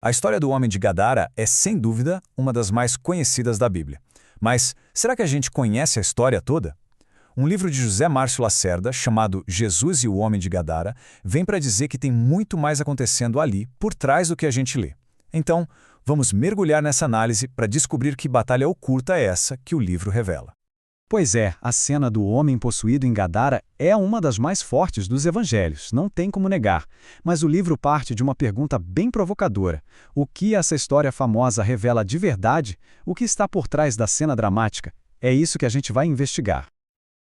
A história do homem de Gadara é, sem dúvida, uma das mais conhecidas da Bíblia. Mas será que a gente conhece a história toda? Um livro de José Márcio Lacerda, chamado Jesus e o Homem de Gadara, vem para dizer que tem muito mais acontecendo ali, por trás do que a gente lê. Então, vamos mergulhar nessa análise para descobrir que batalha oculta é essa que o livro revela. Pois é, a cena do homem possuído em Gadara é uma das mais fortes dos evangelhos, não tem como negar. Mas o livro parte de uma pergunta bem provocadora. O que essa história famosa revela de verdade? O que está por trás da cena dramática? É isso que a gente vai investigar.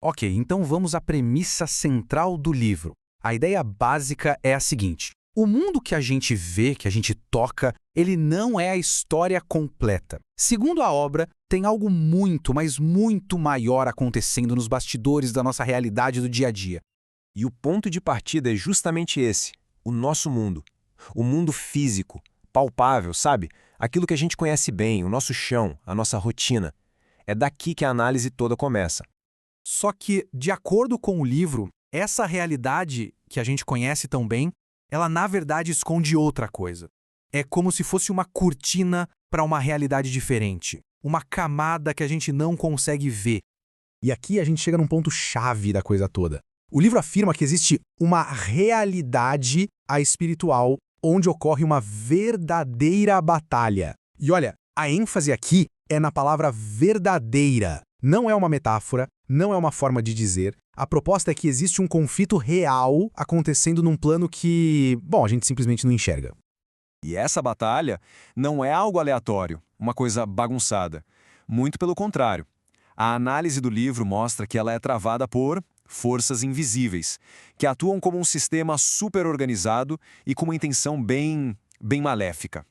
Ok, então vamos à premissa central do livro. A ideia básica é a seguinte: o mundo que a gente vê, que a gente toca, ele não é a história completa. Segundo a obra, tem algo muito, mas muito maior acontecendo nos bastidores da nossa realidade do dia a dia. E o ponto de partida é justamente esse, o nosso mundo. O mundo físico, palpável, sabe? Aquilo que a gente conhece bem, o nosso chão, a nossa rotina. É daqui que a análise toda começa. Só que, de acordo com o livro, essa realidade que a gente conhece tão bem, ela na verdade esconde outra coisa. É como se fosse uma cortina para uma realidade diferente. Uma camada que a gente não consegue ver. E aqui a gente chega num ponto-chave da coisa toda. O livro afirma que existe uma realidade espiritual onde ocorre uma verdadeira batalha. E olha, a ênfase aqui é na palavra verdadeira. Não é uma metáfora, não é uma forma de dizer. A proposta é que existe um conflito real acontecendo num plano que, bom, a gente simplesmente não enxerga. E essa batalha não é algo aleatório, uma coisa bagunçada. Muito pelo contrário. A análise do livro mostra que ela é travada por forças invisíveis, que atuam como um sistema super organizado e com uma intenção bem maléfica.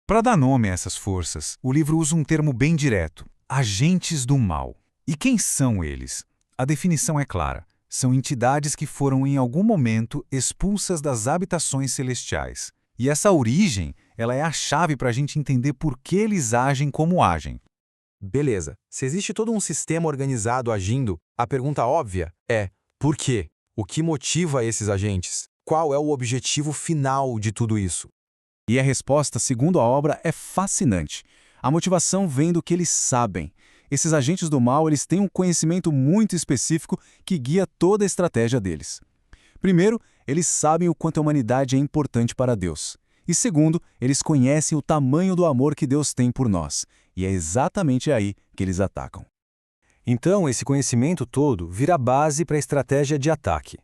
Para dar nome a essas forças, o livro usa um termo bem direto: agentes do mal. E quem são eles? A definição é clara. São entidades que foram em algum momento expulsas das habitações celestiais. E essa origem, ela é a chave para a gente entender por que eles agem como agem. Beleza, se existe todo um sistema organizado agindo, a pergunta óbvia é: por quê? O que motiva esses agentes? Qual é o objetivo final de tudo isso? E a resposta, segundo a obra, é fascinante. A motivação vem do que eles sabem. Esses agentes do mal, eles têm um conhecimento muito específico que guia toda a estratégia deles. Primeiro, eles sabem o quanto a humanidade é importante para Deus. E segundo, eles conhecem o tamanho do amor que Deus tem por nós. E é exatamente aí que eles atacam. Então, esse conhecimento todo vira base para a estratégia de ataque.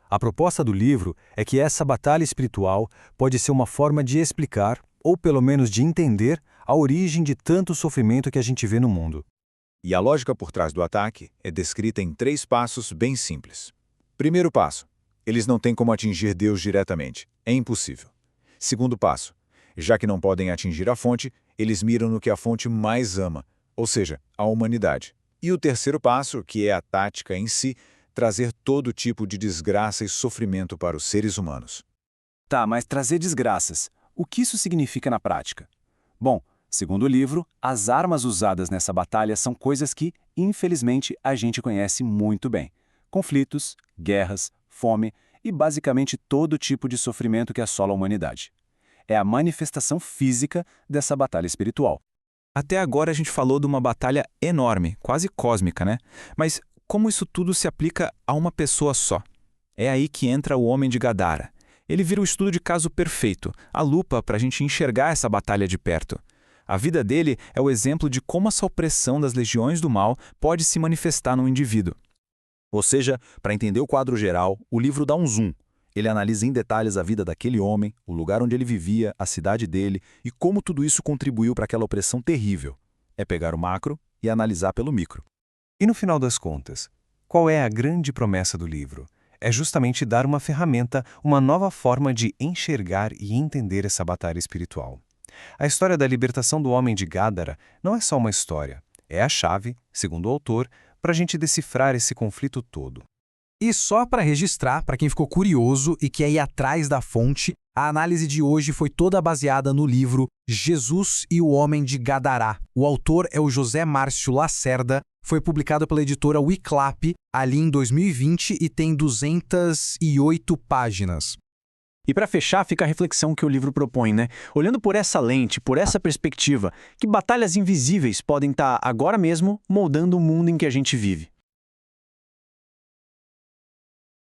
A proposta do livro é que essa batalha espiritual pode ser uma forma de explicar, ou pelo menos de entender, a origem de tanto sofrimento que a gente vê no mundo. E a lógica por trás do ataque é descrita em 3 passos bem simples. Primeiro passo: eles não têm como atingir Deus diretamente. É impossível. Segundo passo: já que não podem atingir a fonte, eles miram no que a fonte mais ama, ou seja, a humanidade. E o terceiro passo, que é a tática em si, trazer todo tipo de desgraça e sofrimento para os seres humanos. Tá, mas trazer desgraças. O que isso significa na prática? Bom, segundo o livro, as armas usadas nessa batalha são coisas que, infelizmente, a gente conhece muito bem. Conflitos, guerras, fome e basicamente todo tipo de sofrimento que assola a humanidade. É a manifestação física dessa batalha espiritual. Até agora a gente falou de uma batalha enorme, quase cósmica, né? Mas como isso tudo se aplica a uma pessoa só? É aí que entra o homem de Gadara. Ele vira o estudo de caso perfeito, a lupa para a gente enxergar essa batalha de perto. A vida dele é o exemplo de como essa opressão das legiões do mal pode se manifestar no indivíduo. Ou seja, para entender o quadro geral, o livro dá um zoom. Ele analisa em detalhes a vida daquele homem, o lugar onde ele vivia, a cidade dele e como tudo isso contribuiu para aquela opressão terrível. É pegar o macro e analisar pelo micro. E no final das contas, qual é a grande promessa do livro? É justamente dar uma ferramenta, uma nova forma de enxergar e entender essa batalha espiritual. A história da libertação do homem de Gadara não é só uma história, é a chave, segundo o autor, para a gente decifrar esse conflito todo. E só para registrar, para quem ficou curioso e quer ir atrás da fonte, a análise de hoje foi toda baseada no livro Jesus e o Homem de Gadará. O autor é o José Márcio Lacerda, foi publicado pela editora Wiclap ali em 2020 e tem 208 páginas. E para fechar, fica a reflexão que o livro propõe, né? Olhando por essa lente, por essa perspectiva, que batalhas invisíveis podem estar agora mesmo moldando o mundo em que a gente vive.